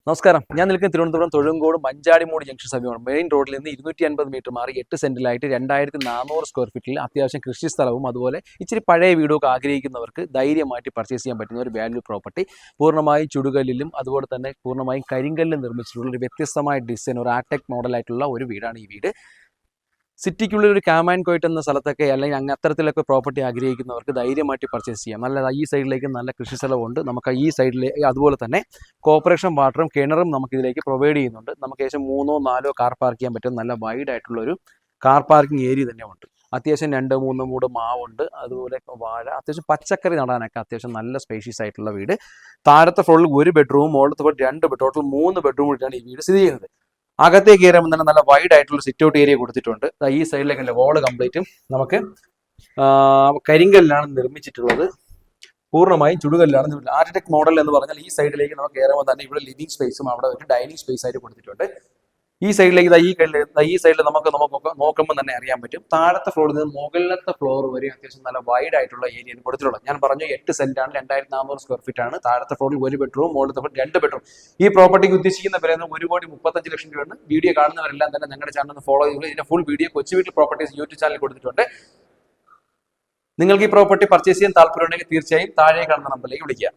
നമസ്കാരം. ഞാൻ നിൽക്കുന്ന തിരുവനന്തപുരം തൊഴുങ്കോട് മഞ്ചാടിമൂട് ജംഗ്ഷൻ സമീപമാണ്. മെയിൻ റോഡിൽ നിന്ന് 250 മീറ്റർ മാറി 8 സെന്റിലായിട്ട് 2400 സ്ക്വയർ ഫീറ്റിൽ അത്യാവശ്യം കൃഷി സ്ഥലവും അതുപോലെ ഇച്ചിരി പഴയ വീടൊക്കെ ആഗ്രഹിക്കുന്നവർക്ക് ധൈര്യമായിട്ട് പർച്ചേസ് ചെയ്യാൻ പറ്റുന്ന ഒരു വാല്യൂ പ്രോപ്പർട്ടി. പൂർണ്ണമായും ചുടുകല്ലിലും അതുപോലെ തന്നെ പൂർണ്ണമായും കരിങ്കല്ലിലും നിർമ്മിച്ചിട്ടുള്ള ഒരു വ്യത്യസ്തമായ ഡിസൈൻ, ഒരു ആർടെക് മോഡലായിട്ടുള്ള ഒരു വീടാണ് ഈ വീട്. സിറ്റിക്കുള്ളിൽ ഒരു കാമാൻ കോയിട്ട് എന്ന സ്ഥലത്തൊക്കെ അല്ലെങ്കിൽ അങ്ങ് അത്തരത്തിലൊക്കെ പ്രോപ്പർട്ടി ആഗ്രഹിക്കുന്നവർക്ക് ധൈര്യമായിട്ട് പർച്ചേസ് ചെയ്യാം. നല്ല ഈ സൈഡിലേക്ക് നല്ല കൃഷി സ്ഥലമുണ്ട്. നമുക്ക് ഈ സൈഡിലേക്ക് അതുപോലെ തന്നെ കോർപ്പറേഷൻ വാട്ടറും കിണറും നമുക്ക് ഇതിലേക്ക് പ്രൊവൈഡ് ചെയ്യുന്നുണ്ട്. നമുക്ക് ഏകദേശം 3-4 കാർ പാർക്ക് ചെയ്യാൻ പറ്റും. നല്ല വൈഡ് ആയിട്ടുള്ള ഒരു കാർ പാർക്കിംഗ് ഏരിയ തന്നെ ഉണ്ട്. അത്യാവശ്യം 2-3 മൂട് മാവുണ്ട്. അതുപോലെ വാഴ, അത്യാവശ്യം പച്ചക്കറി നടാനൊക്കെ അത്യാവശ്യം നല്ല സ്പേഷ്യസ് ആയിട്ടുള്ള വീട്. താഴത്തെ ഫ്ലോറിൽ 1 ബെഡ്റൂം, മുകളിലത്തെ ഫ്ലോറിൽ 2 ബെഡ്റൂം, ടോട്ടൽ 3 ബെഡ്റൂം കൂടിയാണ് ഈ വീട് സ്ഥിതി ചെയ്യുന്നത്. അകത്തേക്ക് കയറുമ്പോൾ തന്നെ നല്ല വൈഡ് ആയിട്ടുള്ള സിറ്റ് ഔട്ട് ഏരിയ കൊടുത്തിട്ടുണ്ട്. ഈ സൈഡിലേക്കല്ല വാള് കംപ്ലീറ്റും നമുക്ക് കരിങ്കല്ലാണ് നിർമ്മിച്ചിട്ടുള്ളത്. പൂർണ്ണമായും ചുടുകല്ലാണ്. ആർക്കിടെക്ട് മോഡൽ എന്ന് പറഞ്ഞാൽ ഈ സൈഡിലേക്ക് നമുക്ക് കയറുമ്പോൾ തന്നെ ഇവിടെ ലിവിംഗ് സ്പേസും അവിടെ ഒരു ഡൈനിങ് സ്പേസ് ആയിട്ട് കൊടുത്തിട്ടുണ്ട്. ഈ സൈഡിലേക്ക് ഈ സൈഡിൽ നമുക്ക് നോക്കുമ്പോൾ തന്നെ അറിയാൻ പറ്റും. താഴത്തെ ഫ്ലോറിൽ നിന്ന് മുകളിലത്തെ ഫ്ലോർ വരെ അത്യാവശ്യം നല്ല വൈഡ് ആയിട്ടുള്ള ഏരിയ കൊടുത്തിട്ടുള്ളത്. ഞാൻ പറഞ്ഞു 8 സെന്റാണ്, 2400 സ്ക്വയർ ഫീറ്റ് ആണ്. താഴത്തെ ഫ്ലോറിൽ 1 ബെഡ്റൂം, മുകളിലത്തെ ഫ്ലോറിൽ 2 ബെഡ്റൂം. ഈ പ്രോപ്പർട്ടിക്ക് ഉദ്ദേശിക്കുന്ന വില 1,35,00,000 രൂപയാണ്. വീഡിയോ കാണുന്നവരെല്ലാം തന്നെ ഞങ്ങളുടെ ചാനൽ ഫോളോ ചെയ്യുക. ഇതിന്റെ ഫുൾ വീഡിയോ കൊച്ചു വീട്ടിൽ പ്രോപ്പർട്ടീസ് യൂട്യൂബ് ചാനൽ കൊടുത്തിട്ടുണ്ട്. നിങ്ങൾക്ക് ഈ പ്രോപ്പർട്ടി പർച്ചേസ് ചെയ്യാൻ താല്പര്യമുണ്ടെങ്കിൽ തീർച്ചയായും താഴെ കാണുന്ന നമ്പറിലേക്ക് വിളിക്കുക.